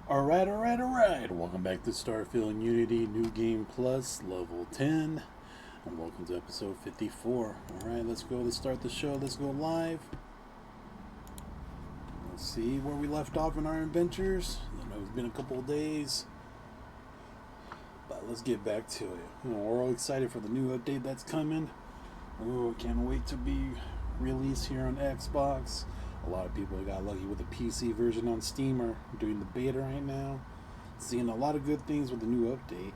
Alright. Welcome back to Starfield Unity New Game Plus, Level 10. And welcome to episode 54. Alright, let's go. Let's start the show. Let's go live. Let's see where we left off in our adventures. I know it's been a couple of days. But let's get back to it. We're all excited for the new update that's coming. Oh, can't wait to be released here on Xbox. A lot of people got lucky with the PC version on Steam are doing the beta right now. Seeing a lot of good things with the new update.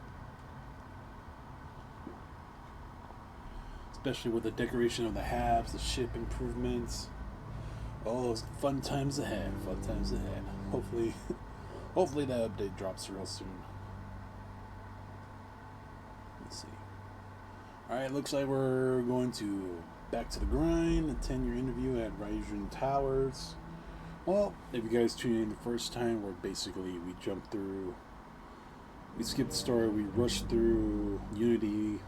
Especially with the decoration of the halves, the ship improvements. Oh, those fun times ahead. Hopefully that update drops real soon. Let's see. Alright, looks like we're going to back to the grind, a 10-year interview at Ryujin Towers. Well, if you guys tuned in the first time, where basically we skipped the story, we rushed through Unity,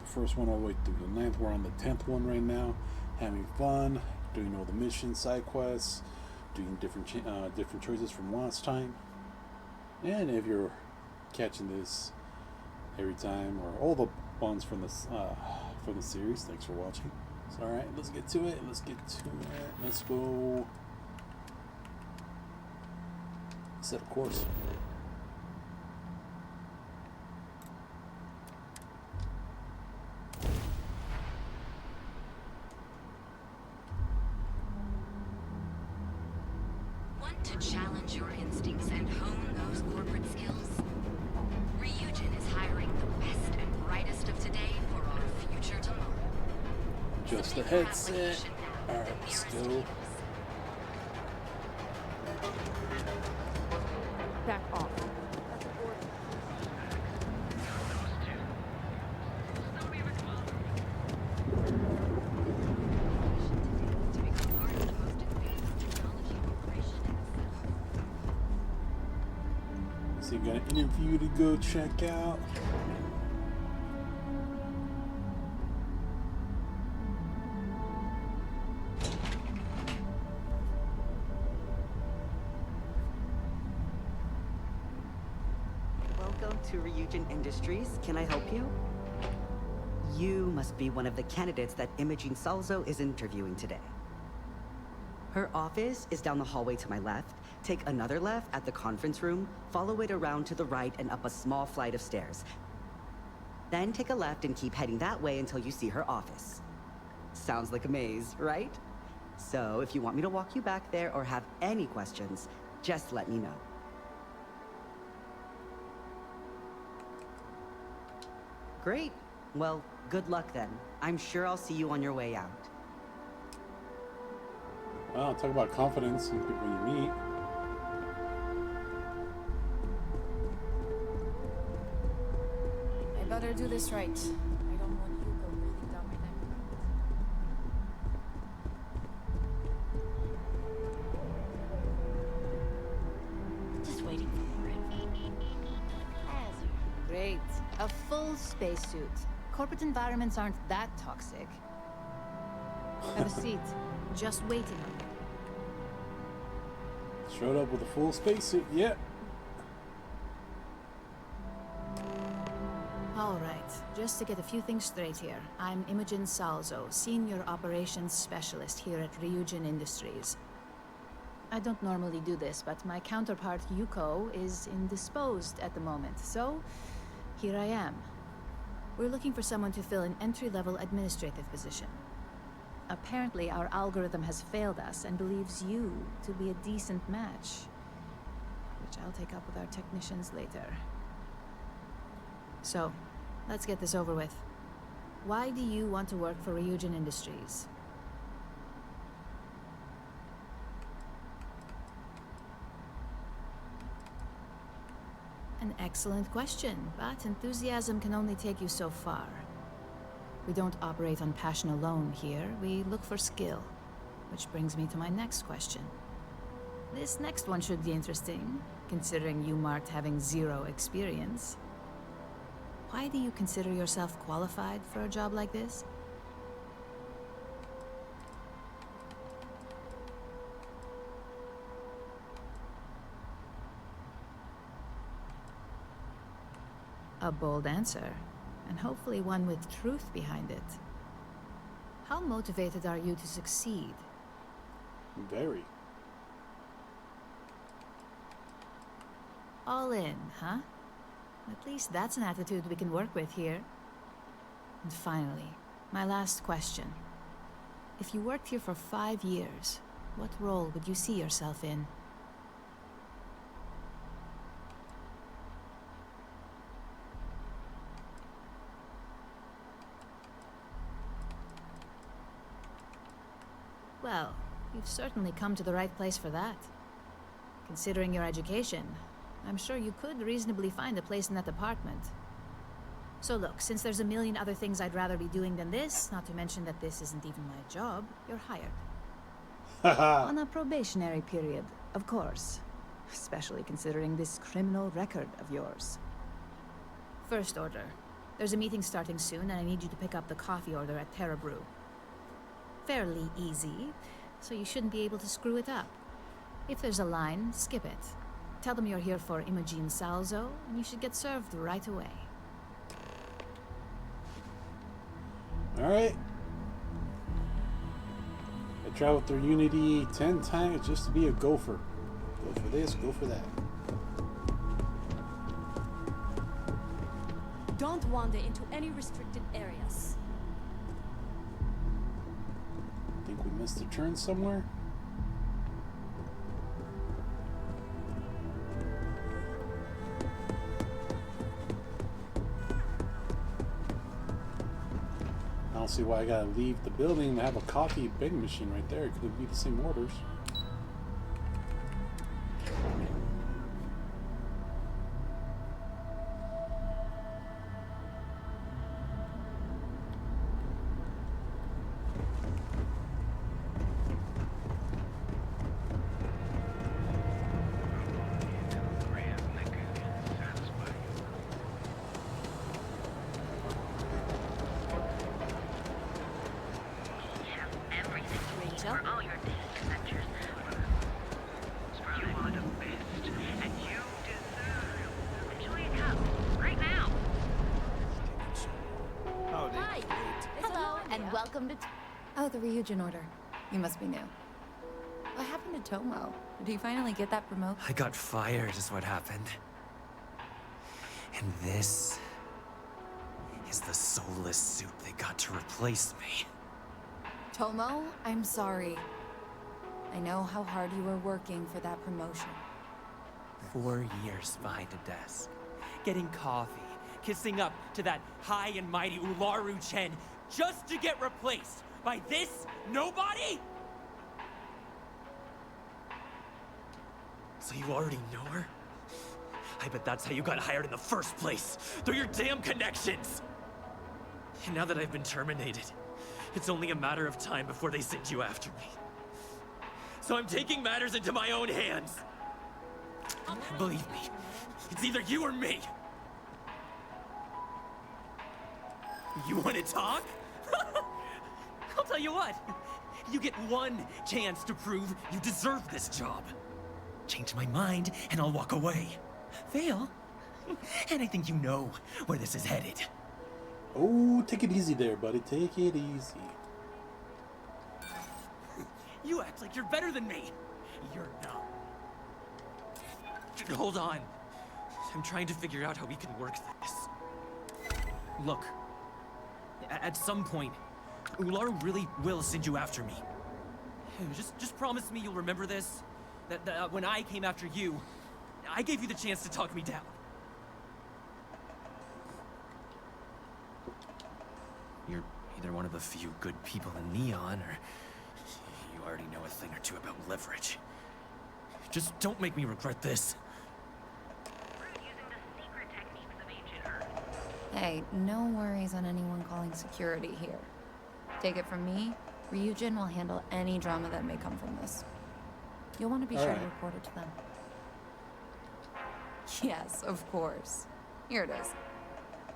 the first one all the way through the 9th. We're on the 10th one right now, having fun, doing all the missions, side quests, doing different choices from last time. And if you're catching this every time, or all the ones from the series, thanks for watching. So, alright, let's get to it. Let's go set a course. Want to challenge your instincts and hone those corporate skills? Ryujin is hiring the best and brightest of today for our future tomorrow. Just the headset. Alright, let's go. Back off. So you got an interview to go check out. Welcome to Ryujin Industries. Can I help you? You must be one of the candidates that Imogene Salzo is interviewing today. Her office is down the hallway to my left. Take another left at the conference room, follow it around to the right and up a small flight of stairs. Then take a left and keep heading that way until you see her office. Sounds like a maze, right? So if you want me to walk you back there or have any questions, just let me know. Great. Well, good luck then. I'm sure I'll see you on your way out. Wow, talk about confidence in people you meet. I better do this right. I don't want Yuko breathing down my neck. Just waiting for more info. Great. A full spacesuit. Corporate environments aren't that toxic. Have a seat. Just waiting on you. Showed up with a full spacesuit. Yep. All right. Just to get a few things straight here. I'm Imogen Salzo, Senior Operations Specialist here at Ryujin Industries. I don't normally do this, but my counterpart Yuko is indisposed at the moment, so here I am. We're looking for someone to fill an entry-level administrative position. Apparently, our algorithm has failed us and believes you to be a decent match, which I'll take up with our technicians later. So, let's get this over with. Why do you want to work for Ryujin Industries? An excellent question, but enthusiasm can only take you so far. We don't operate on passion alone here, we look for skill. Which brings me to my next question. This next one should be interesting, considering you marked having 0 experience. Why do you consider yourself qualified for a job like this? A bold answer, and hopefully one with truth behind it. How motivated are you to succeed? Very. All in, huh? At least that's an attitude we can work with here. And finally, my last question. If you worked here for 5 years, what role would you see yourself in? Well, you've certainly come to the right place for that. Considering your education, I'm sure you could reasonably find a place in that department. So look, since there's a million other things I'd rather be doing than this, not to mention that this isn't even my job, you're hired. On a probationary period, of course. Especially considering this criminal record of yours. First order. There's a meeting starting soon, and I need you to pick up the coffee order at Terra Brew. Fairly easy, so you shouldn't be able to screw it up. If there's a line, skip it. Tell them you're here for Imogen Salzo, and you should get served right away. Alright. I traveled through Unity 10 times just to be a gopher. Go for this, go for that. Don't wander into any restricted areas. Think we missed a turn somewhere? I don't see why I gotta leave the building and have a coffee vending machine right there. It could be the same orders. Oh, the Ryujin order. You must be new. What happened to Tomo? Did he finally get that promotion? I got fired is what happened. And this is the soulless suit they got to replace me. Tomo, I'm sorry. I know how hard you were working for that promotion. 4 years behind a desk, getting coffee, kissing up to that high and mighty Ularu Chen, just to get replaced by this nobody? So you already know her? I bet that's how you got hired in the first place, through your damn connections! And now that I've been terminated, it's only a matter of time before they send you after me. So I'm taking matters into my own hands. Believe me, it's either you or me. You want to talk? I'll tell you what. You get one chance to prove you deserve this job. Change my mind, and I'll walk away. Fail, and I think you know where this is headed. Oh, take it easy there, buddy. Take it easy. You act like you're better than me. You're not. Hold on. I'm trying to figure out how we can work this. Look, at some point, Ularu really will send you after me. Just promise me you'll remember this. That when I came after you, I gave you the chance to talk me down. You're either one of the few good people in Neon, or you already know a thing or two about leverage. Just don't make me regret this. Hey, no worries on anyone calling security here. Take it from me, Ryujin will handle any drama that may come from this. You'll want to be sure to report it to them. Yes, of course. Here it is.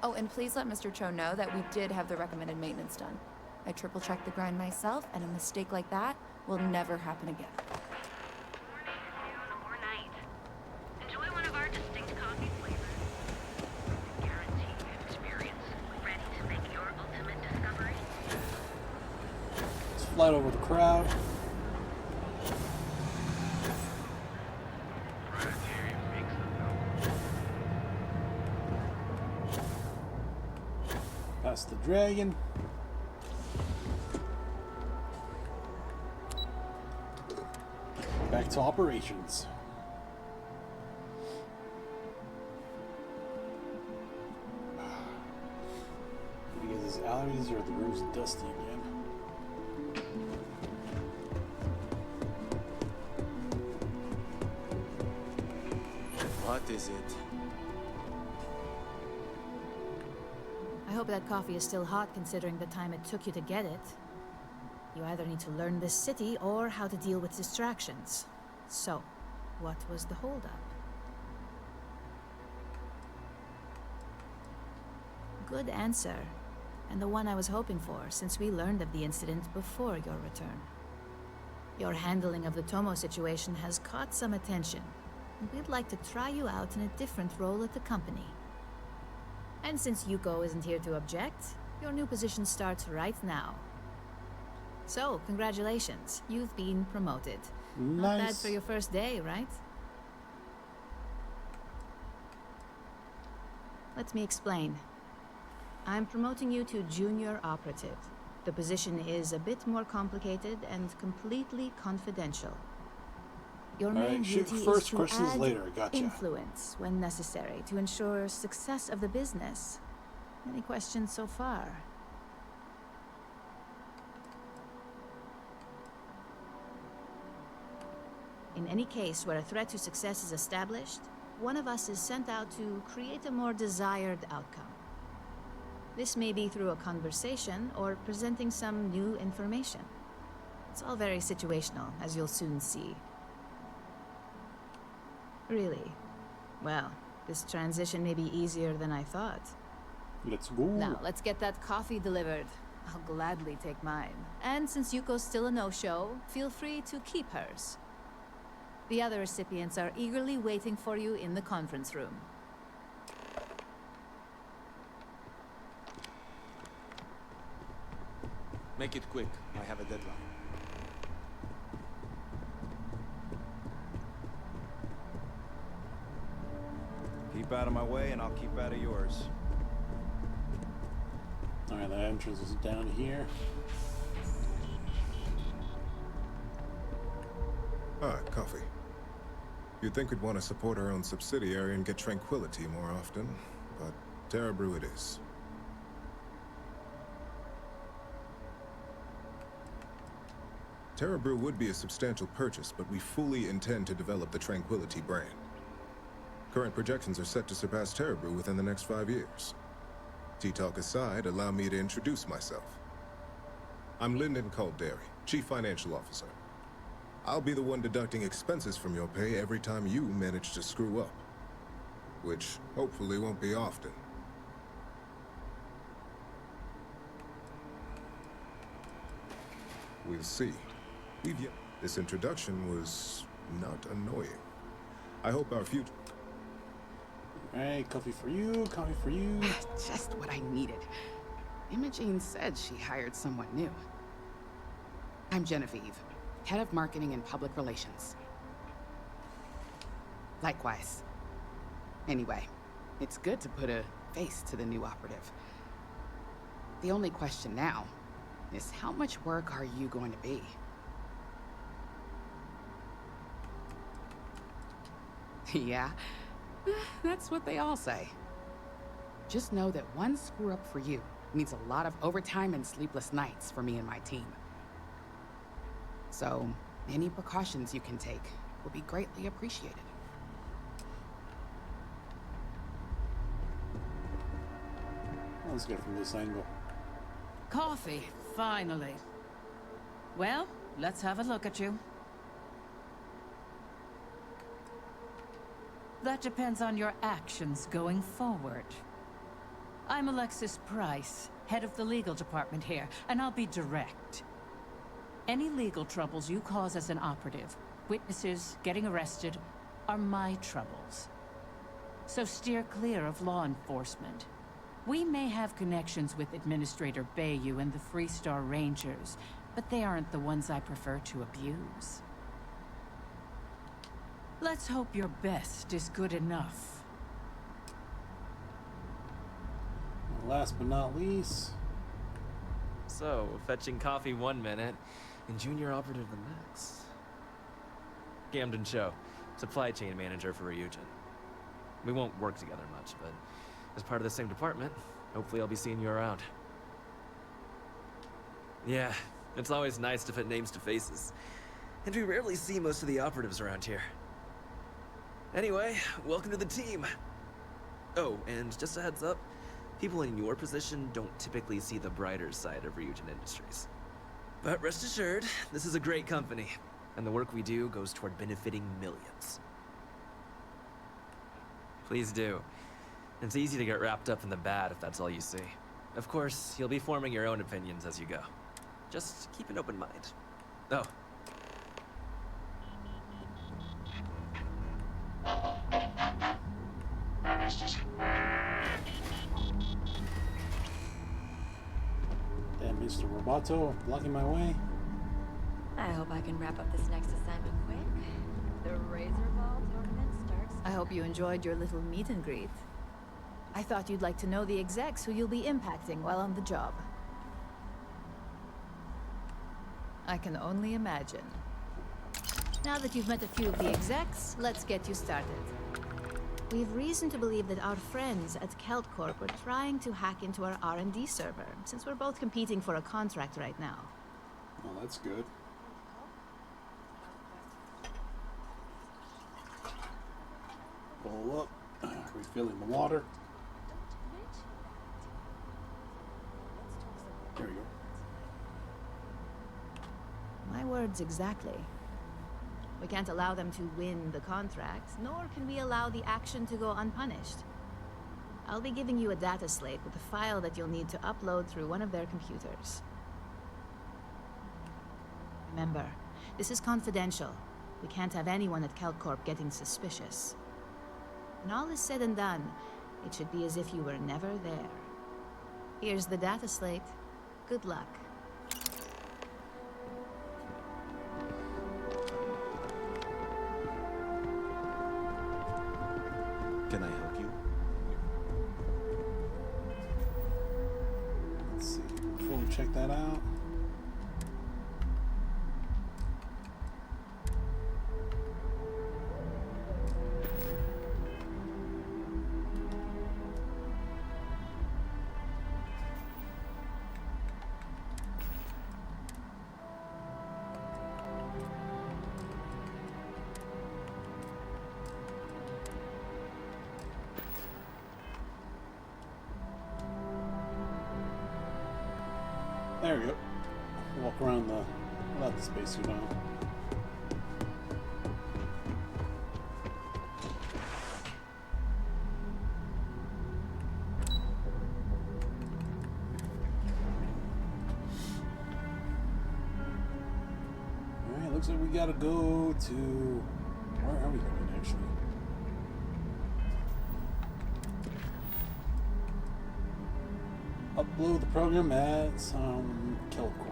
Oh, and please let Mr. Cho know that we did have the recommended maintenance done. I triple-checked the grind myself, and a mistake like that will never happen again. Or night. Enjoy one of our distinct coffee flavors. Guarantee flight over the crowd. Past the dragon. Back to operations. Because his allergies or the room's dusty again. What is it? I hope that coffee is still hot considering the time it took you to get it. You either need to learn this city or how to deal with distractions. So, what was the holdup? Good answer. And the one I was hoping for, since we learned of the incident before your return. Your handling of the Tomo situation has caught some attention, and we'd like to try you out in a different role at the company. And since Yuko isn't here to object, your new position starts right now. So, congratulations. You've been promoted. Not bad for your first day, right? Let me explain. I'm promoting you to junior operative. The position is a bit more complicated and completely confidential. Your main duty is to add influence when necessary to ensure success of the business. Any questions so far? In any case where a threat to success is established, one of us is sent out to create a more desired outcome. This may be through a conversation or presenting some new information. It's all very situational, as you'll soon see. Really? Well, this transition may be easier than I thought. Let's go. Now, let's get that coffee delivered. I'll gladly take mine. And since Yuko's still a no-show, feel free to keep hers. The other recipients are eagerly waiting for you in the conference room. Make it quick. I have a deadline. Keep out of my way and I'll keep out of yours. Alright, the entrance is down here. Ah, coffee. You'd think we'd want to support our own subsidiary and get tranquility more often, but Terra Brew it is. Terra Brew would be a substantial purchase, but we fully intend to develop the Tranquility brand. Current projections are set to surpass Terra Brew within the next 5 years. Tea-talk aside, allow me to introduce myself. I'm Lyndon Calderi, Chief Financial Officer. I'll be the one deducting expenses from your pay every time you manage to screw up. Which, hopefully, won't be often. We'll see. This introduction was not annoying. I hope our future... Alright, coffee for you, coffee for you. Just what I needed. Imogene said she hired someone new. I'm Genevieve, Head of Marketing and Public Relations. Likewise. Anyway, it's good to put a face to the new operative. The only question now is how much work are you going to be? Yeah, that's what they all say. Just know that one screw up for you means a lot of overtime and sleepless nights for me and my team. So, any precautions you can take will be greatly appreciated. Let's get from this angle. Coffee, finally. Well, let's have a look at you. That depends on your actions going forward. I'm Alexis Price, head of the legal department here, and I'll be direct. Any legal troubles you cause as an operative, witnesses, getting arrested, are my troubles. So steer clear of law enforcement. We may have connections with Administrator Bayou and the Freestar Rangers, but they aren't the ones I prefer to abuse. Let's hope your best is good enough. Last but not least. So, fetching coffee 1 minute, and junior operative the next. Camden Cho, supply chain manager for Ryujin. We won't work together much, but as part of the same department, hopefully I'll be seeing you around. Yeah, it's always nice to put names to faces. And we rarely see most of the operatives around here. Anyway, welcome to the team. Oh, and just a heads up, people in your position don't typically see the brighter side of Ryujin Industries. But rest assured, this is a great company, and the work we do goes toward benefiting millions. Please do. It's easy to get wrapped up in the bad if that's all you see. Of course, you'll be forming your own opinions as you go. Just keep an open mind. Oh. Damn, Mr. Roboto, blocking my way. I hope I can wrap up this next assignment quick. The Razor Ball tournament starts. I hope you enjoyed your little meet and greet. I thought you'd like to know the execs who you'll be impacting while on the job. I can only imagine. Now that you've met a few of the execs, let's get you started. We have reason to believe that our friends at Kelt Corp are trying to hack into our R&D server, since we're both competing for a contract right now. Oh, that's good. Pull up, refilling the water. There you go. My words exactly. We can't allow them to win the contract, nor can we allow the action to go unpunished. I'll be giving you a data slate with a file that you'll need to upload through one of their computers. Remember, this is confidential. We can't have anyone at CalCorp getting suspicious. When all is said and done, it should be as if you were never there. Here's the data slate. Good luck. Can I help you? Let's see. Before we check that out. There we go. Walk around without the spacesuit on. Alright, looks like we gotta go to... Where are we going actually? Upload the program at some Kelt Corp.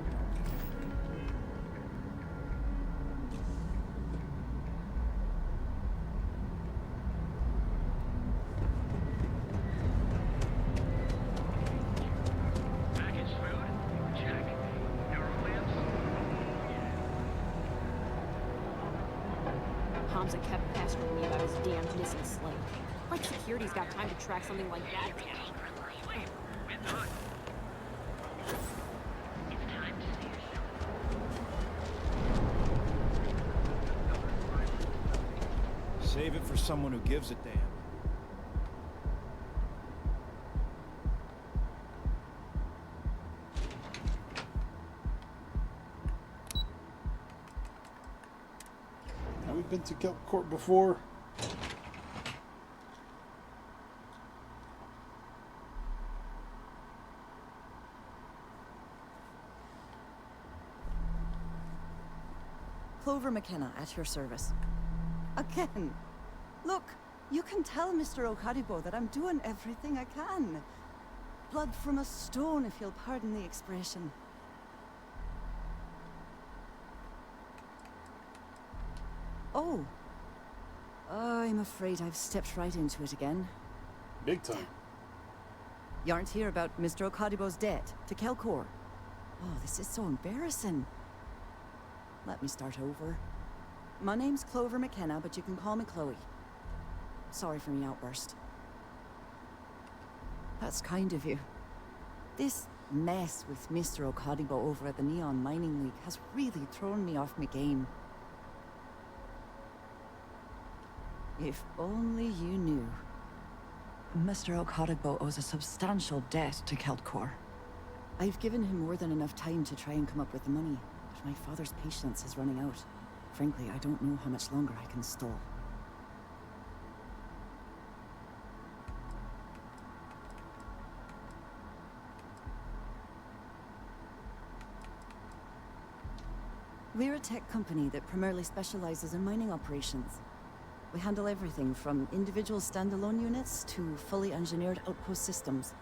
Package food? Check. Neurolamps? Hamza kept pestering me about his damn missing slate. Like security's got time to track something like that down. Save it for someone who gives a damn. Have we been to Kelt Corp before? Clover McKenna, at your service. Again. Look, you can tell Mr. Okaribo that I'm doing everything I can. Blood from a stone, if you'll pardon the expression. Oh. I'm afraid I've stepped right into it again. Big time. You aren't here about Mr. Okadibo's debt to Kelkor. Oh, this is so embarrassing. Let me start over. My name's Clover McKenna, but you can call me Chloe. Sorry for my outburst. That's kind of you. This mess with Mr. Okadibo over at the Neon Mining League has really thrown me off my game. If only you knew. Mr. Okadibo owes a substantial debt to Kelkor. I've given him more than enough time to try and come up with the money, but my father's patience is running out. Frankly, I don't know how much longer I can stall. We're a tech company that primarily specializes in mining operations. We handle everything from individual standalone units to fully engineered outpost systems.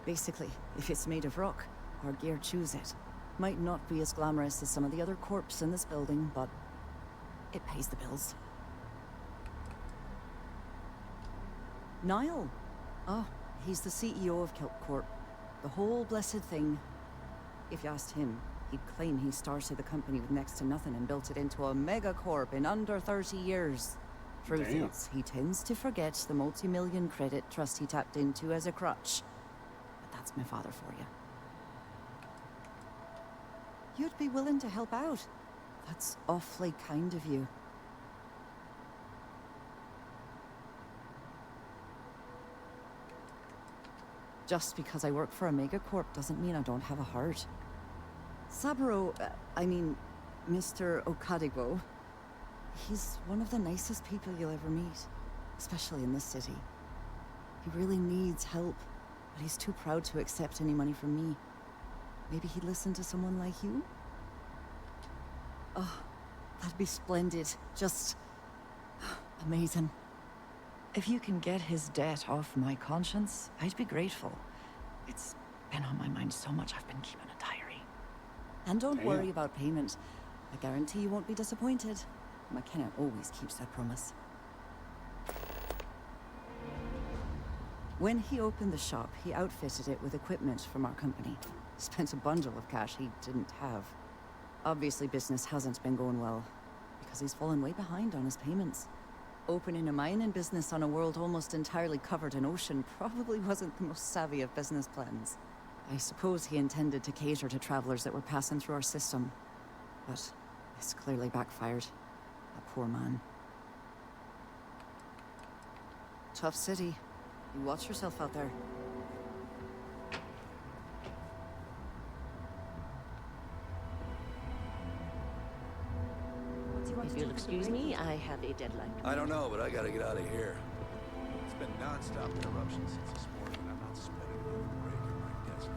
Basically, if it's made of rock, our gear chews it. Might not be as glamorous as some of the other corps in this building, but it pays the bills. Niall? Oh, he's the CEO of Kelp Corp. The whole blessed thing. If you asked him, he'd claim he started the company with next to nothing and built it into a megacorp in under 30 years. Truth is, he tends to forget the multi-million credit trust he tapped into as a crutch. But that's my father for you. You'd be willing to help out. That's awfully kind of you. Just because I work for a megacorp doesn't mean I don't have a heart. Saburo, Mr. Okadibo, he's one of the nicest people you'll ever meet, especially in this city. He really needs help, but he's too proud to accept any money from me. Maybe he'd listen to someone like you? Oh, that'd be splendid. Just amazing. If you can get his debt off my conscience, I'd be grateful. It's been on my mind so much I've been keeping a diary. And don't worry about payment. I guarantee you won't be disappointed. McKenna always keeps that promise. When he opened the shop, he outfitted it with equipment from our company. Spent a bundle of cash he didn't have. Obviously, business hasn't been going well, because he's fallen way behind on his payments. Opening a mining business on a world almost entirely covered in ocean probably wasn't the most savvy of business plans. I suppose he intended to cater to travelers that were passing through our system, but this clearly backfired. A poor man. Tough city. You watch yourself out there. If you'll excuse me, I have a deadline. I don't know, but I gotta get out of here. It's been non-stop interruptions since this morning, and I'm not spending another break at my desk.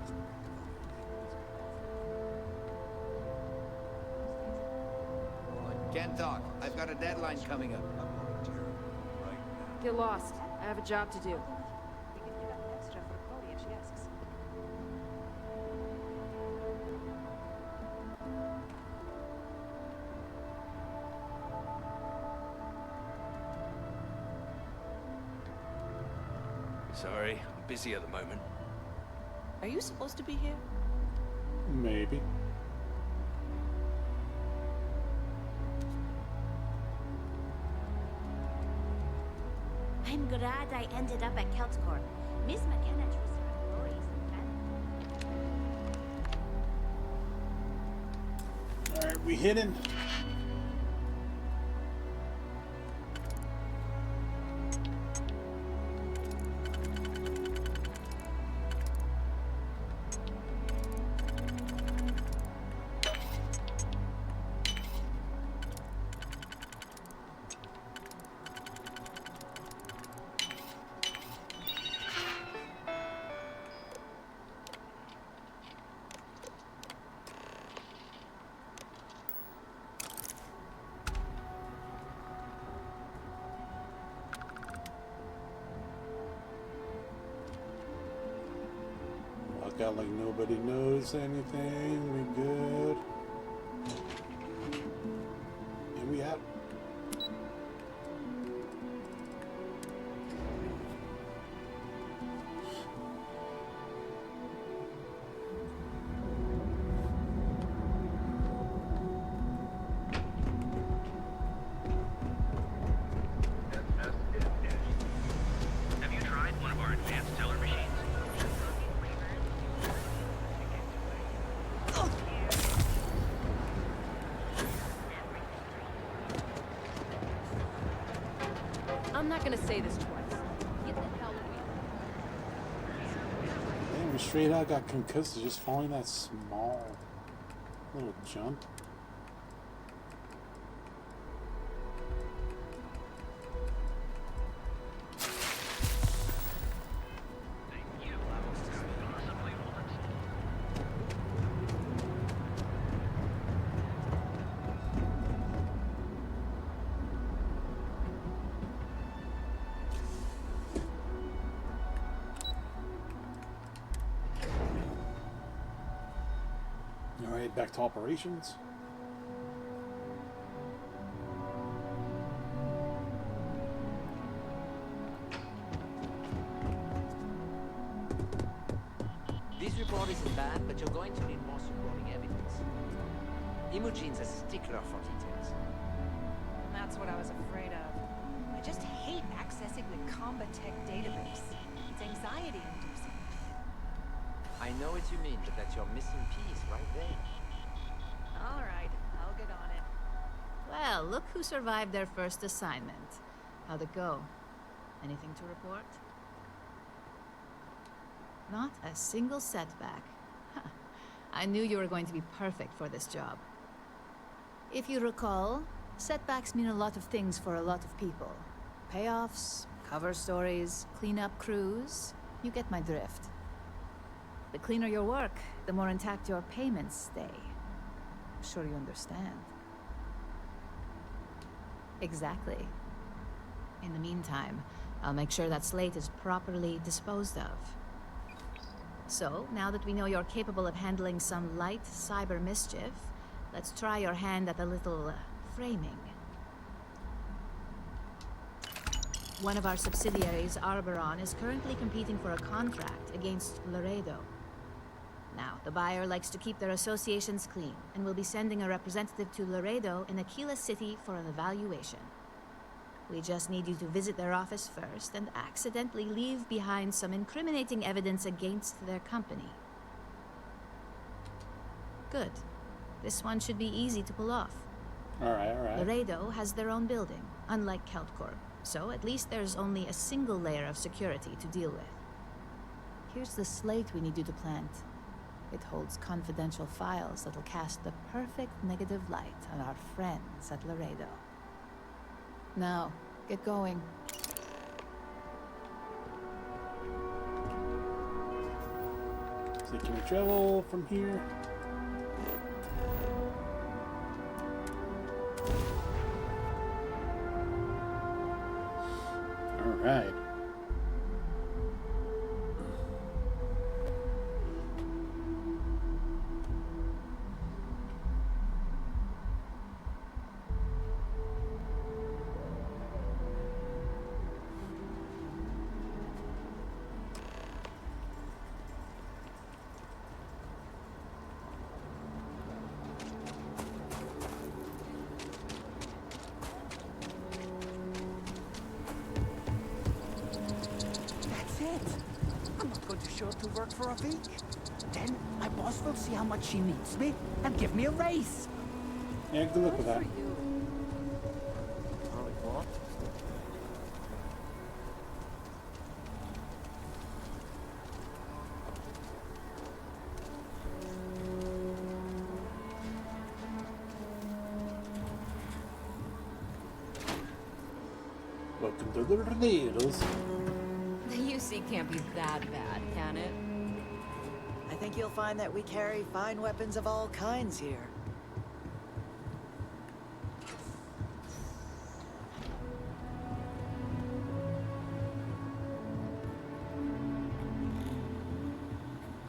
Can't talk. I've got a deadline coming up. Get lost. I have a job to do. Sorry, I'm busy at the moment. Are you supposed to be here? Maybe. I'm glad I ended up at Keltcorp. Miss McKenna trusts her employees and Alright, we hidden. Walk out like nobody knows anything. We good. And we out. I'm not gonna say this twice. Get the hell away. Damn, we straight out got concussed just following that small little jump. Alright, back to operations. This report isn't bad, but you're going to need more supporting evidence. Imogene's a stickler for details. That's what I was afraid of. I just hate accessing the Combatech database. It's anxiety-inducing. I know what you mean, but that's your missing piece right there. All right, I'll get on it. Well, look who survived their first assignment. How'd it go? Anything to report? Not a single setback. Huh. I knew you were going to be perfect for this job. If you recall, setbacks mean a lot of things for a lot of people. Payoffs, cover stories, cleanup crews. You get my drift. The cleaner your work, the more intact your payments stay. I'm sure you understand. Exactly. In the meantime, I'll make sure that slate is properly disposed of. So, now that we know you're capable of handling some light cyber mischief, let's try your hand at a little framing. One of our subsidiaries, Arboron, is currently competing for a contract against Laredo. Now, the buyer likes to keep their associations clean, and will be sending a representative to Laredo in Aquila City for an evaluation. We just need you to visit their office first and accidentally leave behind some incriminating evidence against their company. Good. This one should be easy to pull off. Alright, alright. Laredo has their own building, unlike Keltcorp, so at least there's only a single layer of security to deal with. Here's the slate we need you to plant. It holds confidential files that'll cast the perfect negative light on our friends at Laredo. Now, get going. So can we travel from here? Alright. Show up to work for a week. Then my boss will see how much she needs me and give me a raise. Yeah, good luck with that. Welcome to the Tornadoes. The UC can't be that bad, can it? I think you'll find that we carry fine weapons of all kinds here.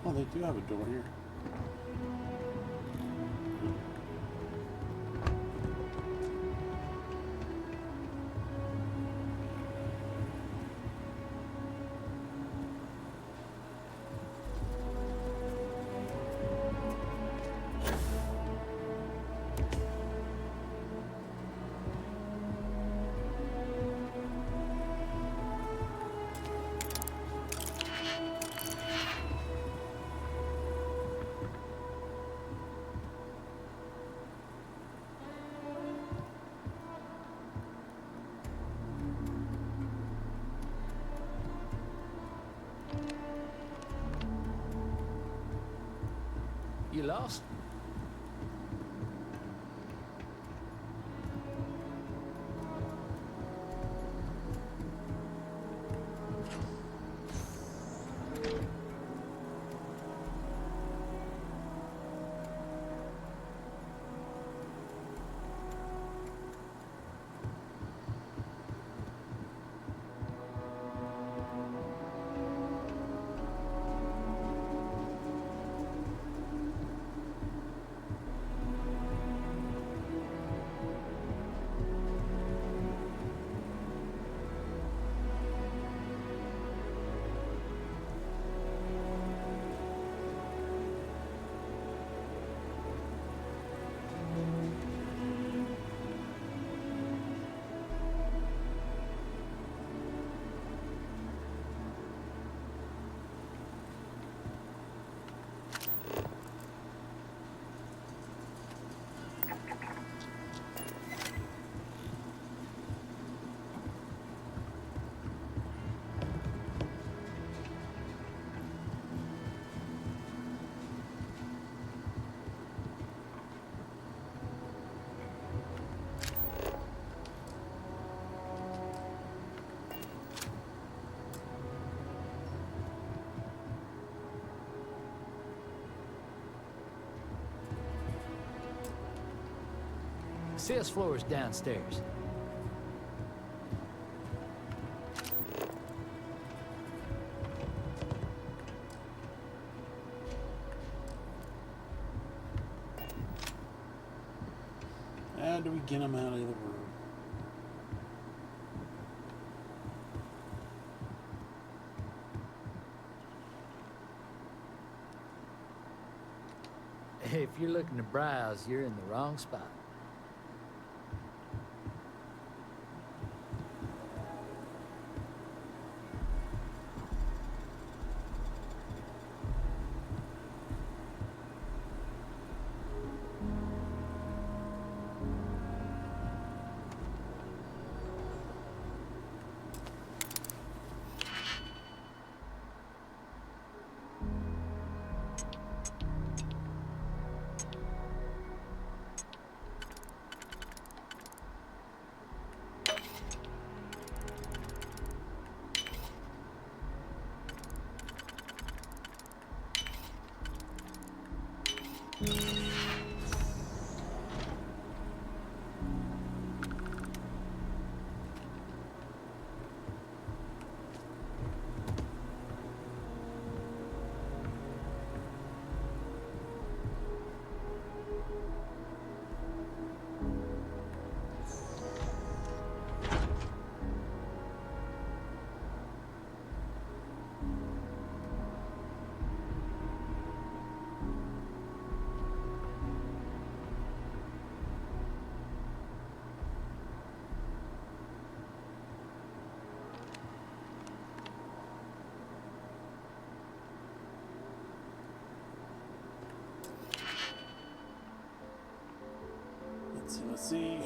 Oh, they do have a door here. you lost? Sales floor is downstairs. How do we get him out of the room? If you're looking to browse, you're in the wrong spot. Let's see.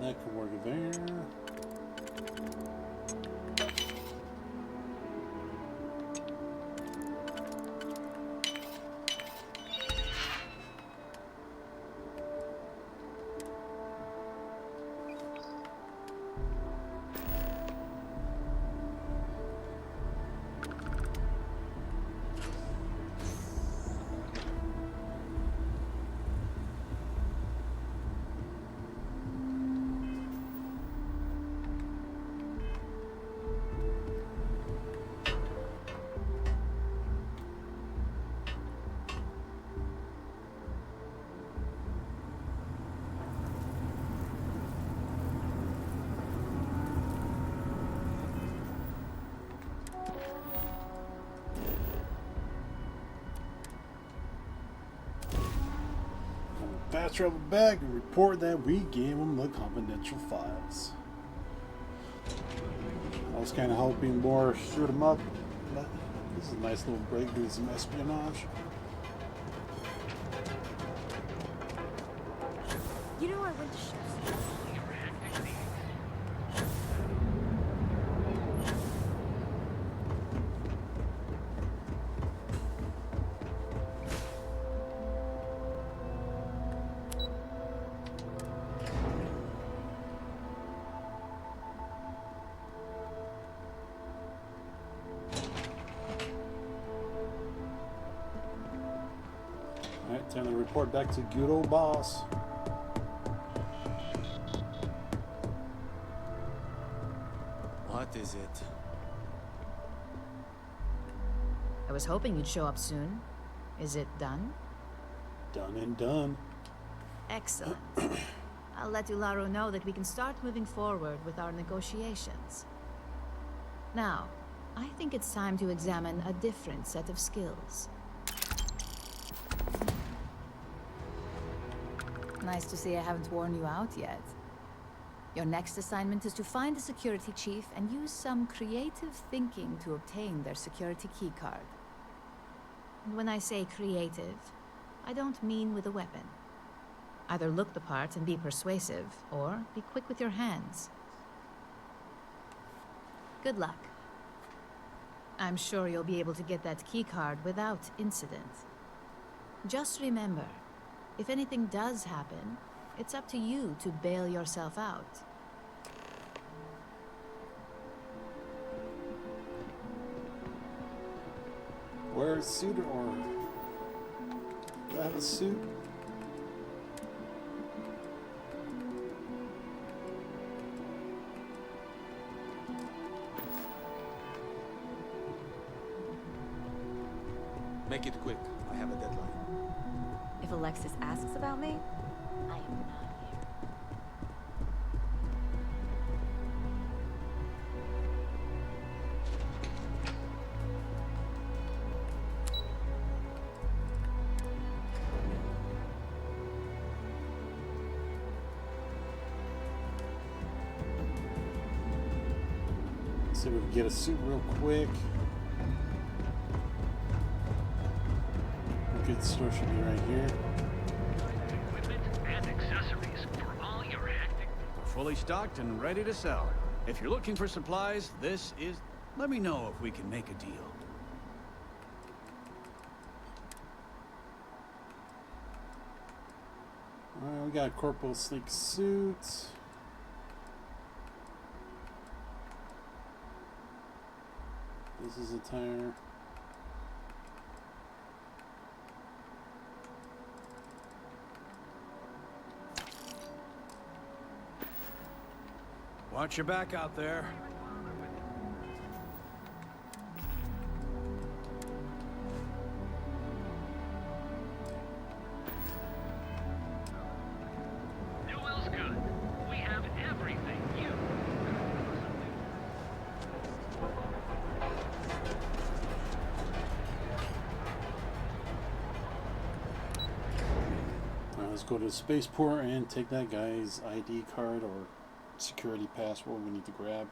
That could work there. Fast travel back and report that we gave them the confidential files. I was kind of hoping more shoot them up, but this is a nice little break doing some espionage. You know, I went to shoot. Alright, time to report back to good old boss. What is it? I was hoping you'd show up soon. Is it done? Done and done. Excellent. I'll let Ularo know that we can start moving forward with our negotiations. Now, I think it's time to examine a different set of skills. Nice to see I haven't worn you out yet. Your next assignment is to find the security chief and use some creative thinking to obtain their security keycard. And when I say creative, I don't mean with a weapon. Either look the part and be persuasive, or be quick with your hands. Good luck. I'm sure you'll be able to get that keycard without incident. Just remember, if anything does happen, it's up to you to bail yourself out. Wear a suit or... Do I have a suit? Make it quick. I have a deadline. If Alexis asks about me, I am not here. Let's see if we can get a suit real quick. Good store should be right here. Equipment and accessories for all your hectic... We're fully stocked and ready to sell. If you're looking for supplies, this is... Let me know if we can make a deal. Alright, we got a Corporal Sleek suit. This is attire. Watch your back out there. New oil's good. We have everything you... Alright, let's go to the spaceport and take that guy's ID card or security password we need to grab.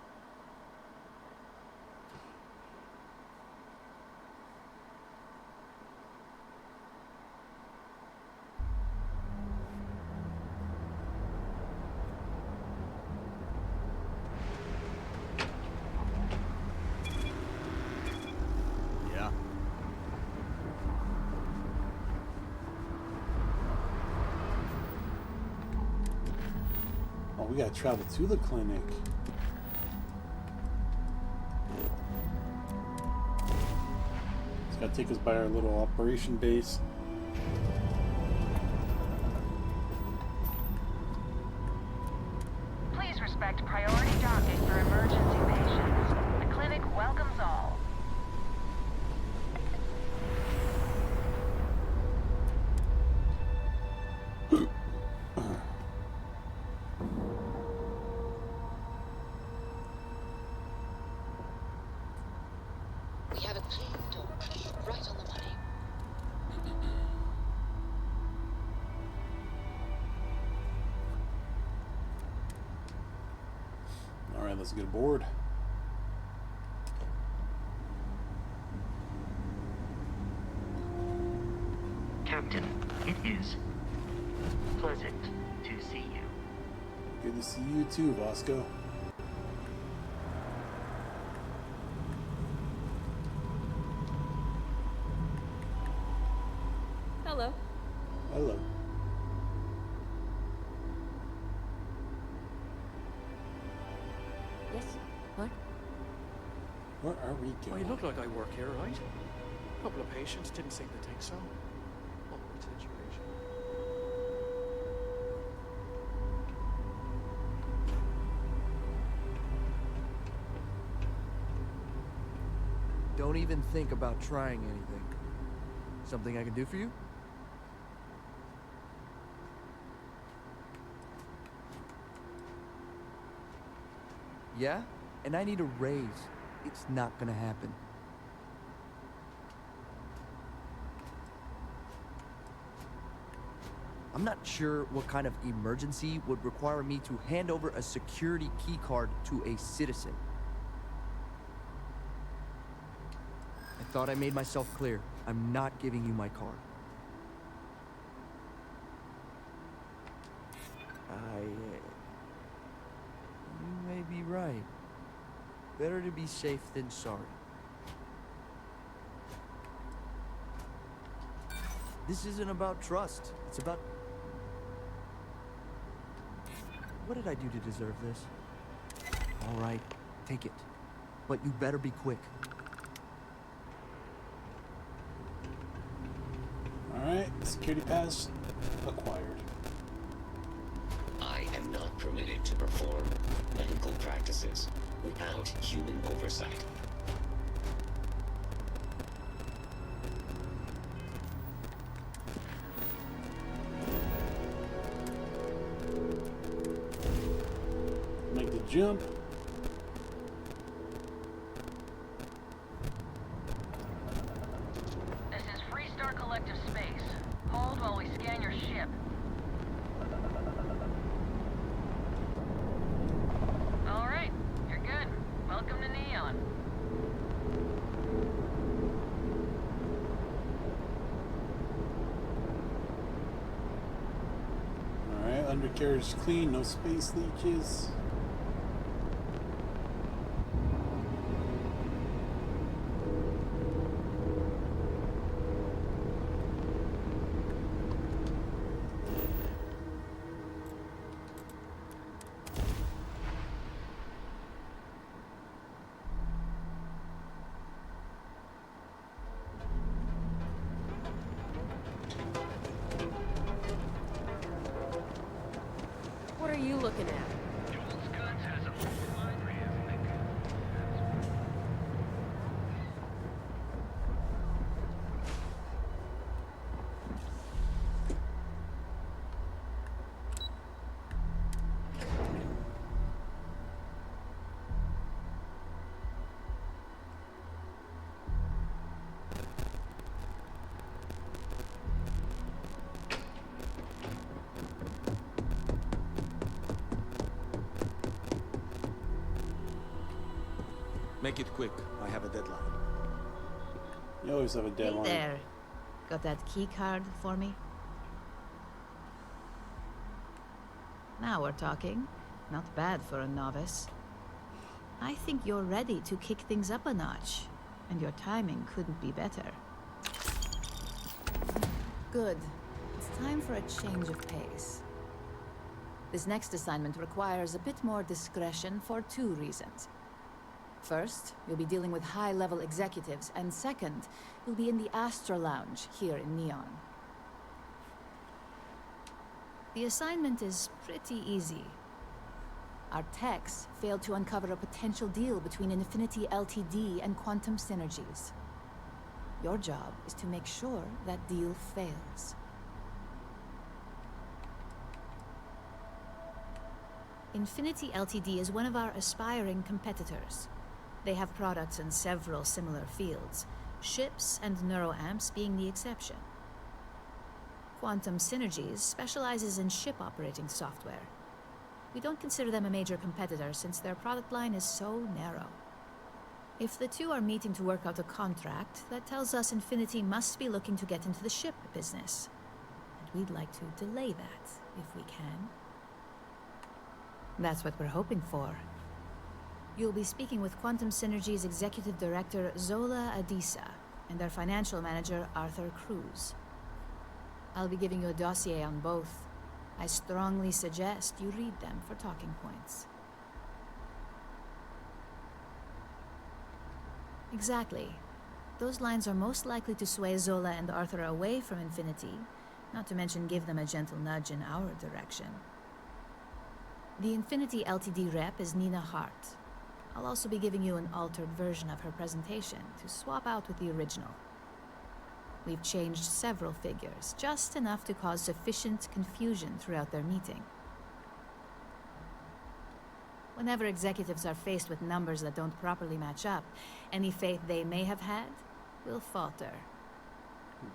Yeah. Oh, we gotta travel to the clinic. It's gotta take us by our little operation base. Please respect priority docking for emergency patients. The clinic welcomes all. We have a clean door, right on the money. Alright, let's get aboard. Captain, it is pleasant to see you. Good to see you too, Vasco. Hello. Hello. Yes? What? Where are we Well, you going? look like I work here, right? A couple of patients didn't seem to think so. Oh, it said you Don't even think about trying anything. Something I can do for you? Yeah? And I need a raise. It's not gonna happen. I'm not sure what kind of emergency would require me to hand over a security keycard to a citizen. I thought I made myself clear. I'm not giving you my card. You may be right. Better to be safe than sorry. This isn't about trust. It's about... What did I do to deserve this? All right, take it. But you better be quick. Alright, security pass acquired. I am not permitted to perform medical practices without human oversight. Make the jump. This is Freestar Collective Space. Hold while we scan your ship. All right, you're good. Welcome to Neon. Alright, undercarriage is clean, no space leeches. What are you looking at? Make it quick. I have a deadline. You always have a deadline. Hey there. Got that key card for me? Now we're talking. Not bad for a novice. I think you're ready to kick things up a notch, and your timing couldn't be better. Good. It's time for a change of pace. This next assignment requires a bit more discretion for two reasons. First, you'll be dealing with high-level executives, and second, you'll be in the Astra Lounge here in Neon. The assignment is pretty easy. Our techs failed to uncover a potential deal between Infinity Ltd and Quantum Synergies. Your job is to make sure that deal fails. Infinity Ltd is one of our aspiring competitors. They have products in several similar fields, ships and neuroamps being the exception. Quantum Synergies specializes in ship operating software. We don't consider them a major competitor since their product line is so narrow. If the two are meeting to work out a contract, that tells us Infinity must be looking to get into the ship business. And we'd like to delay that, if we can. That's what we're hoping for. You'll be speaking with Quantum Synergy's Executive Director, Zola Adisa, and their Financial Manager, Arthur Cruz. I'll be giving you a dossier on both. I strongly suggest you read them for talking points. Exactly. Those lines are most likely to sway Zola and Arthur away from Infinity, not to mention give them a gentle nudge in our direction. The Infinity Ltd rep is Nina Hart. I'll also be giving you an altered version of her presentation to swap out with the original. We've changed several figures, just enough to cause sufficient confusion throughout their meeting. Whenever executives are faced with numbers that don't properly match up, any faith they may have had will falter.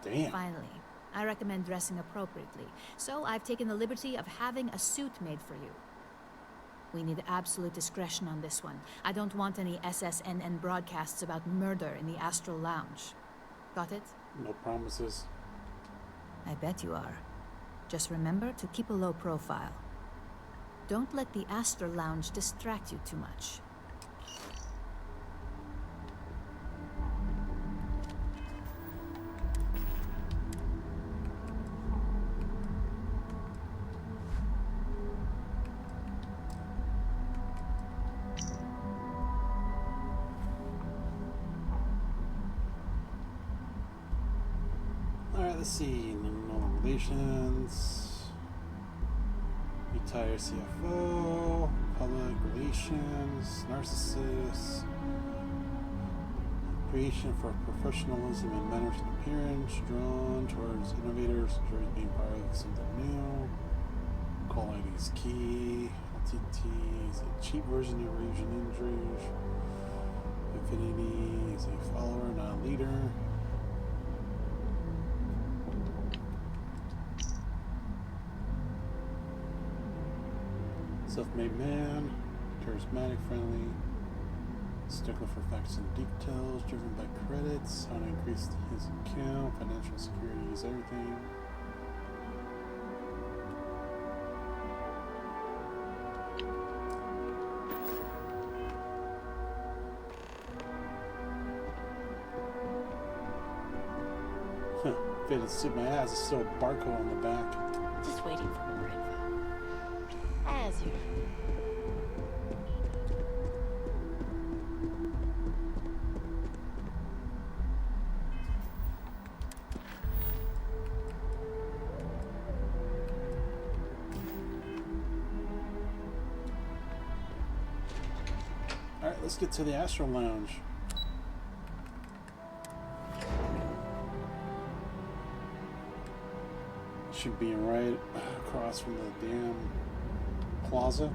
Damn. Finally, I recommend dressing appropriately, so I've taken the liberty of having a suit made for you. We need absolute discretion on this one. I don't want any SSNN broadcasts about murder in the Astral Lounge. Got it? No promises. I bet you are. Just remember to keep a low profile. Don't let the Astral Lounge distract you too much. Let's see, normal relations, retired CFO, public relations, narcissist, creation for professionalism and manners and appearance, drawn towards innovators, towards being part of something new, call ID is key, LTT is a cheap version of region injuries, Infinity is a follower, not a leader. Self-made man, charismatic, friendly, stickler for facts and details, driven by credits, how to increase his account, financial security is everything. Huh, fitted suit my ass, there's still a barcode on the back. Just waiting for more info. As usual. Alright, let's get to the Astral Lounge. Should be right across from the damn plaza.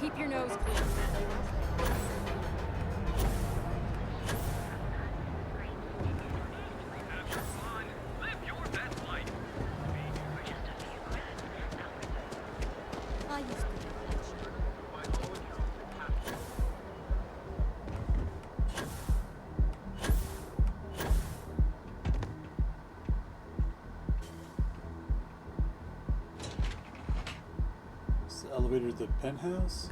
Keep your nose clean. Elevator to the penthouse.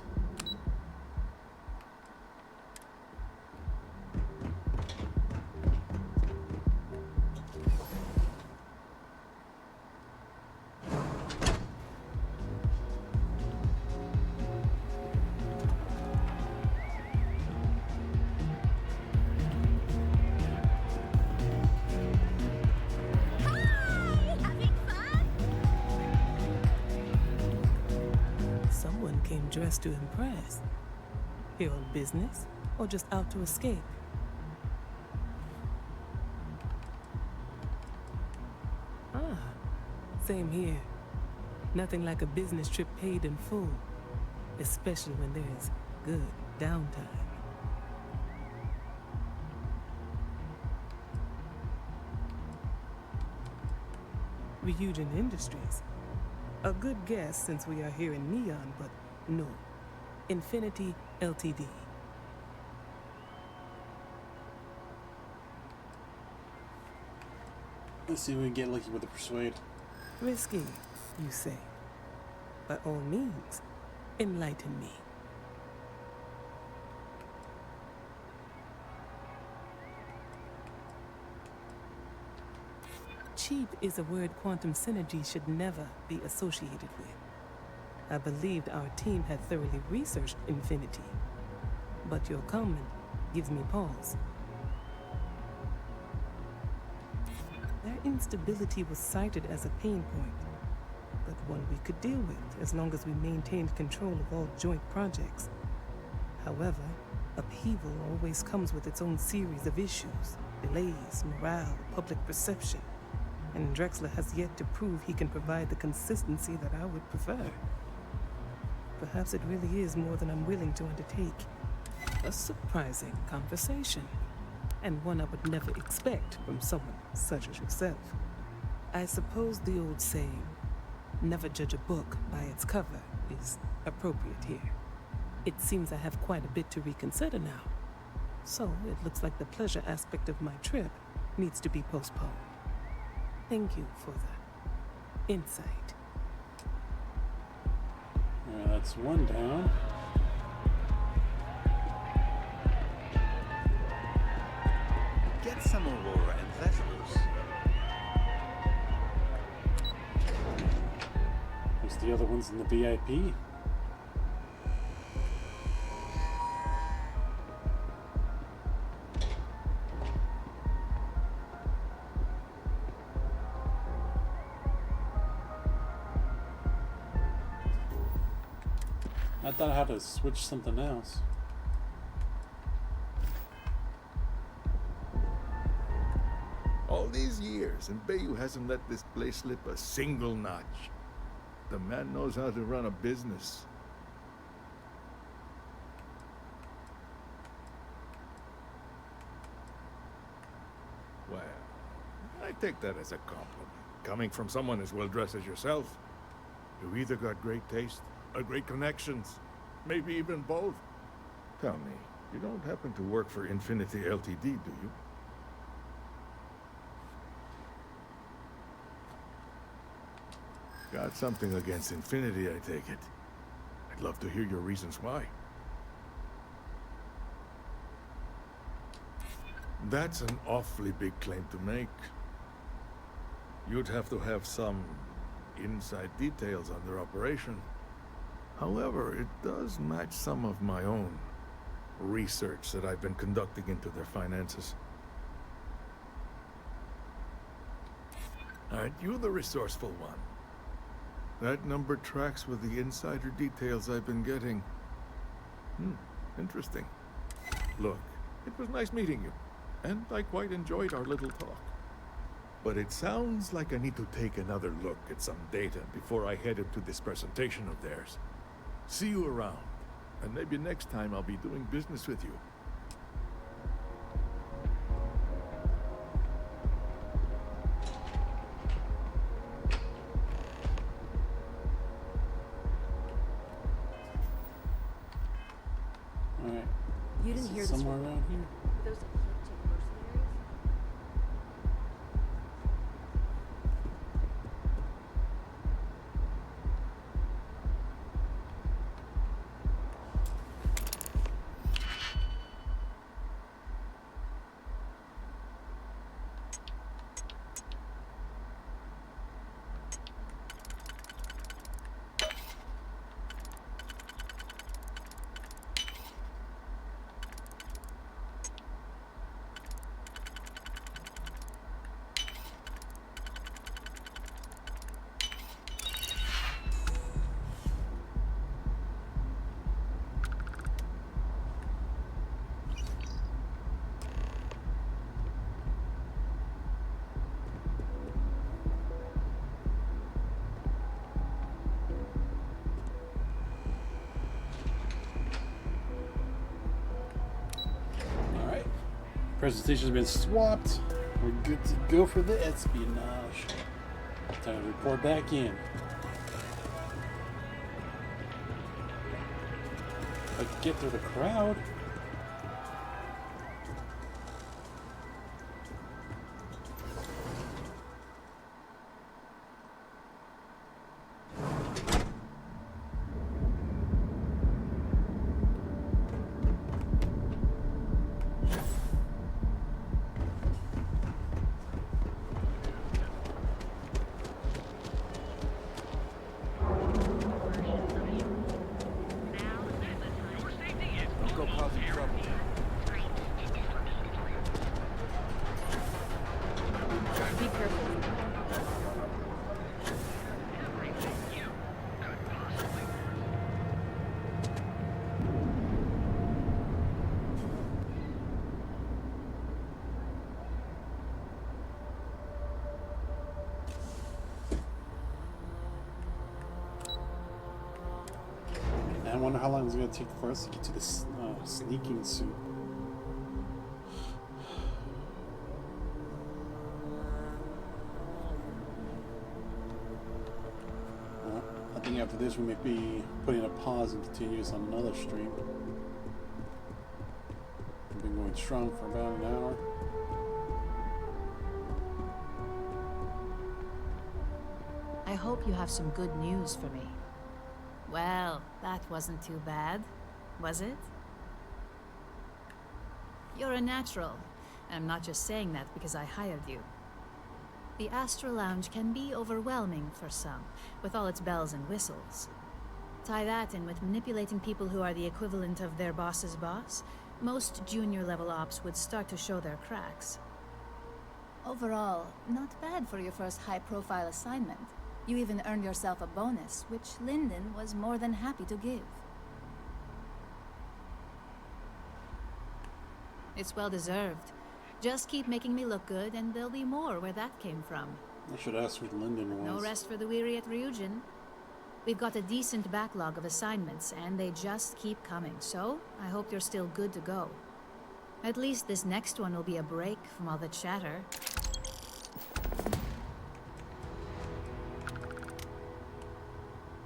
Dressed to impress. Here on business, or just out to escape? Ah, same here. Nothing like a business trip paid in full, especially when there's good downtime. Reunion Industries. A good guess since we are here in Neon, but no. Infinity Ltd. Let's see if we can get lucky with the persuade. Risky, you say? By all means, enlighten me. Cheap is a word quantum synergy should never be associated with. I believed our team had thoroughly researched Infinity, but your comment gives me pause. Instability was cited as a pain point, but one we could deal with as long as we maintained control of all joint projects. However, upheaval always comes with its own series of issues, delays, morale, public perception, and Drexler has yet to prove he can provide the consistency that I would prefer. Perhaps it really is more than I'm willing to undertake. A surprising conversation, and one I would never expect from someone such as yourself. I suppose the old saying, never judge a book by its cover, is appropriate here. It seems I have quite a bit to reconsider now, so it looks like the pleasure aspect of my trip needs to be postponed. Thank you for the insight. That's one down. Get some Aurora and let loose. There's the other ones in the VIP. I thought I had to switch something else. All these years, and Bayou hasn't let this place slip a single notch. The man knows how to run a business. Well, I take that as a compliment. Coming from someone as well-dressed as yourself. You either got great taste or great connections. Maybe even both. Tell me, you don't happen to work for Infinity Ltd, do you? Got something against Infinity, I take it. I'd love to hear your reasons why. That's an awfully big claim to make. You'd have to have some inside details on their operation. However, it does match some of my own research that I've been conducting into their finances. Aren't you the resourceful one? That number tracks with the insider details I've been getting. Interesting. Look, it was nice meeting you, and I quite enjoyed our little talk. But it sounds like I need to take another look at some data before I head into this presentation of theirs. See you around, and maybe next time I'll be doing business with you. Alright. You didn't hear this somewhere around here? Those ecliptic mercenaries? Presentation's been swapped. We're good to go for the espionage. Time to report back in. I can get through the crowd. Don't go puffing. wonder how long it's going to take for us to get to this sneaking suit. I think after this we may be putting a pause and continue this on another stream. We've been going strong for about an hour. I hope you have some good news for me. Well, that wasn't too bad, was it? You're a natural, and I'm not just saying that because I hired you. The Astral Lounge can be overwhelming for some, with all its bells and whistles. Tie that in with manipulating people who are the equivalent of their boss's boss, most junior-level ops would start to show their cracks. Overall, not bad for your first high-profile assignment. You even earned yourself a bonus, which Lyndon was more than happy to give. It's well-deserved. Just keep making me look good, and there'll be more where that came from. I should ask what Lyndon was. No rest for the weary at Ryujin. We've got a decent backlog of assignments, and they just keep coming, so I hope you're still good to go. At least this next one will be a break from all the chatter.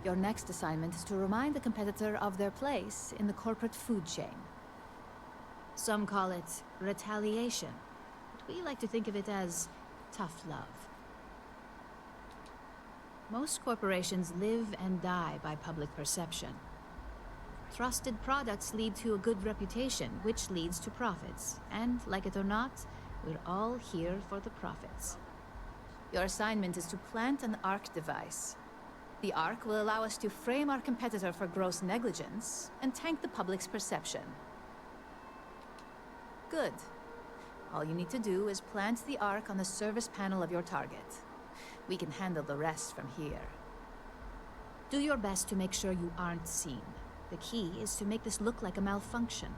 Your next assignment is to remind the competitor of their place in the corporate food chain. Some call it retaliation, but we like to think of it as tough love. Most corporations live and die by public perception. Trusted products lead to a good reputation, which leads to profits. And, like it or not, we're all here for the profits. Your assignment is to plant an ARC device. The ARC will allow us to frame our competitor for gross negligence and tank the public's perception. Good. All you need to do is plant the ARC on the service panel of your target. We can handle the rest from here. Do your best to make sure you aren't seen. The key is to make this look like a malfunction.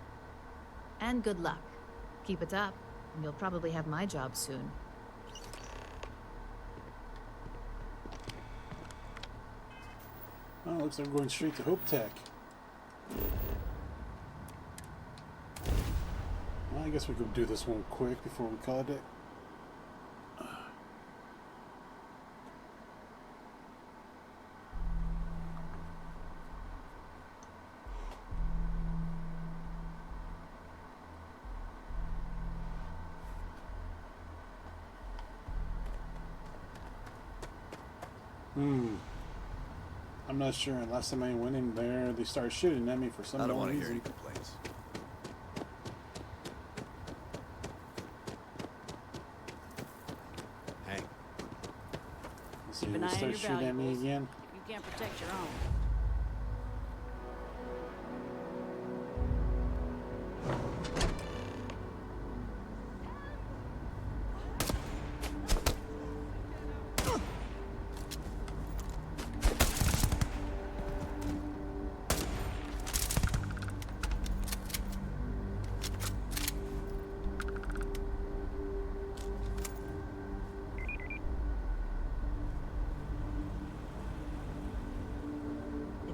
And good luck. Keep it up, and you'll probably have my job soon. Oh, looks like we're going straight to Hope Tech. Well, I guess we could do this one quick before we call it. I'm not sure. Last time I went in there, they started shooting at me for some reason. I don't want to hear any complaints. Hank. See, they start shooting at me again. You can't protect your own.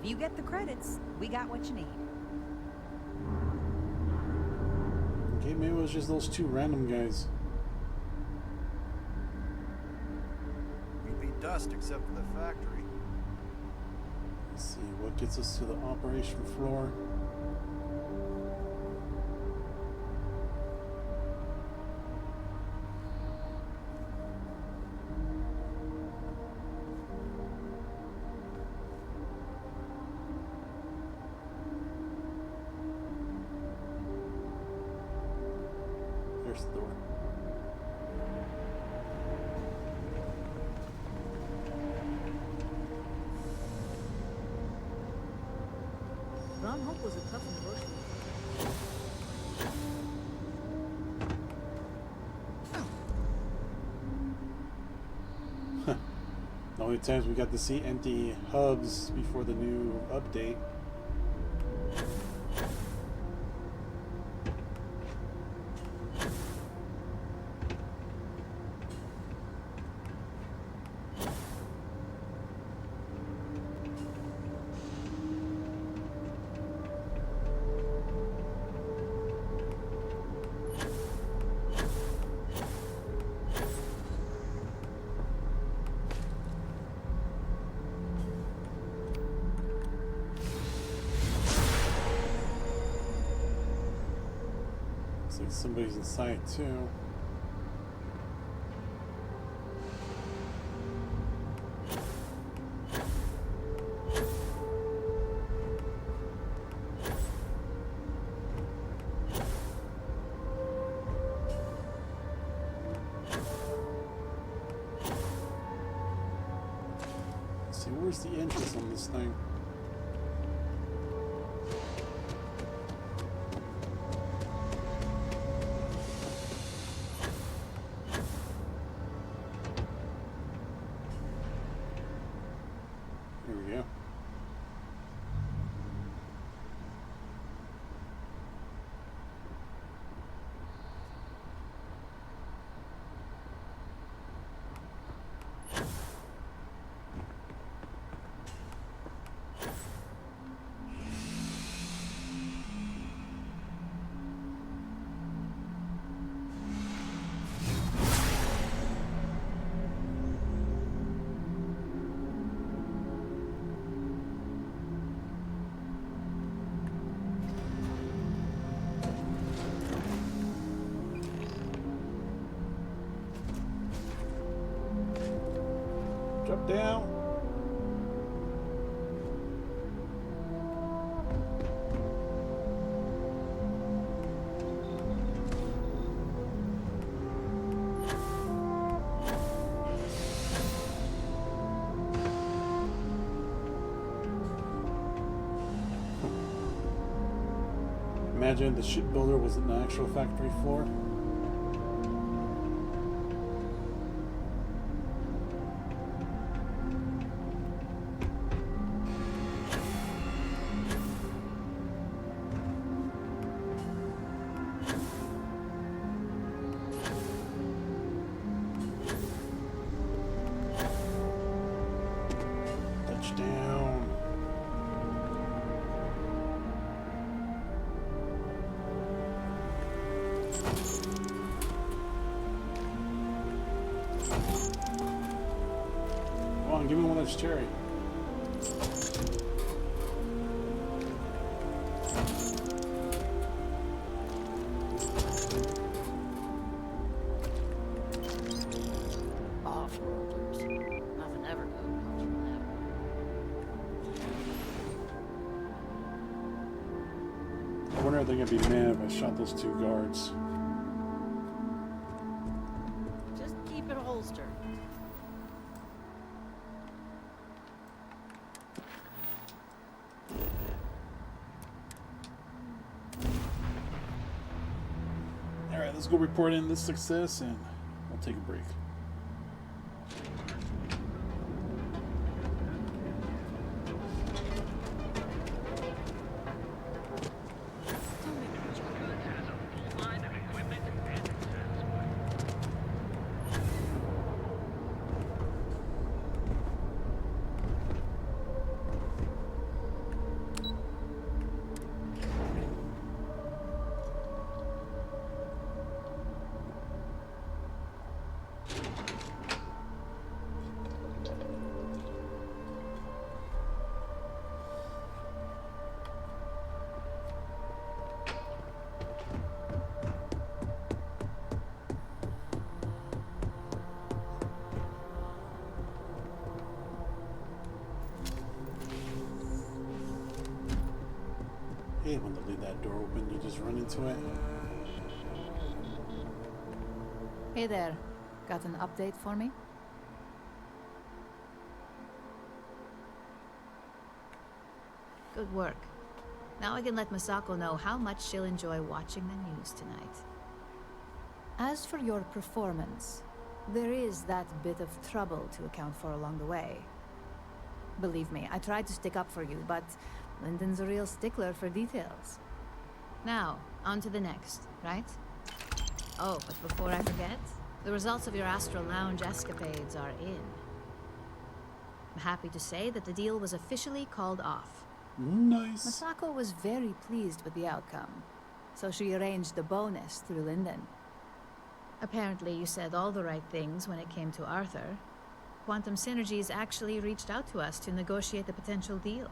If you get the credits, we got what you need. Okay, maybe it was just those two random guys. We'd be dust except for the factory. Let's see, what gets us to the operation floor? There's the door. Ron Hope was a tough negotiator. The only times we got to see empty hubs before the new update. Looks like somebody's inside too. Let's see, where's the entrance on this thing? Here we go. Drop down. Imagine the shipbuilder was an actual factory floor. Touchdown. Come on, give me one of those cherry. Off-worlders. Nothing ever good comes from that. I wonder if they're gonna be mad if I shot those two guards. Just keep it holstered. Alright, let's go report in this success and we'll take a break. Hey, when they leave that door open, you just run into it. Hey there. Got an update for me? Good work. Now I can let Masako know how much she'll enjoy watching the news tonight. As for your performance, there is that bit of trouble to account for along the way. Believe me, I tried to stick up for you, but Lyndon's a real stickler for details. Now, on to the next, right? Oh, but before I forget, the results of your Astral Lounge escapades are in. I'm happy to say that the deal was officially called off. Nice. Masako was very pleased with the outcome, so she arranged the bonus through Lyndon. Apparently, you said all the right things when it came to Arthur. Quantum Synergies actually reached out to us to negotiate the potential deal.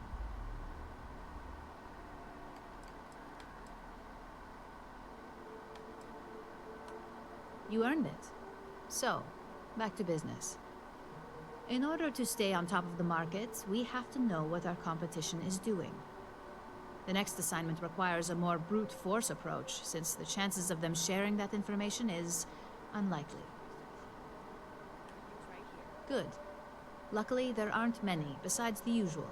You earned it. So, back to business. In order to stay on top of the market, we have to know what our competition is doing. The next assignment requires a more brute force approach, since the chances of them sharing that information is unlikely. Good. Luckily, there aren't many, besides the usual.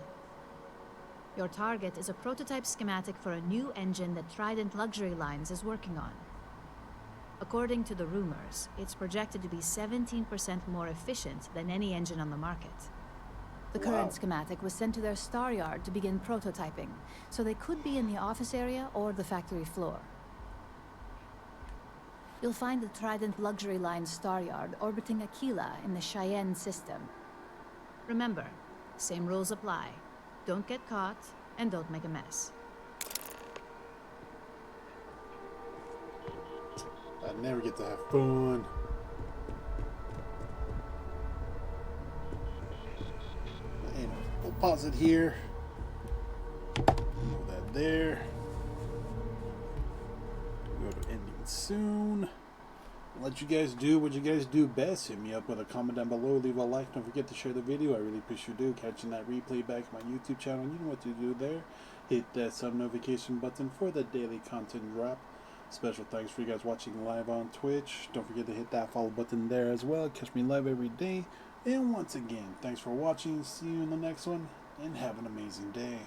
Your target is a prototype schematic for a new engine that Trident Luxury Lines is working on. According to the rumors, it's projected to be 17% more efficient than any engine on the market. The current schematic was sent to their star yard to begin prototyping, so they could be in the office area or the factory floor. You'll find the Trident Luxury Line star yard orbiting Aquila in the Cheyenne system. Remember, same rules apply. Don't get caught, and don't make a mess. I never get to have fun. Anyway, we'll pause it here. Move that there. Go to ending soon. I'll let you guys do what you guys do best. Hit me up with a comment down below. Leave a like. Don't forget to share the video. I really appreciate you catching that replay back on my YouTube channel. You know what to do there. Hit that sub notification button for the daily content drop. Special thanks for you guys watching live on Twitch. Don't forget to hit that follow button there as well. Catch me live every day. And once again, thanks for watching. See you in the next one. And have an amazing day.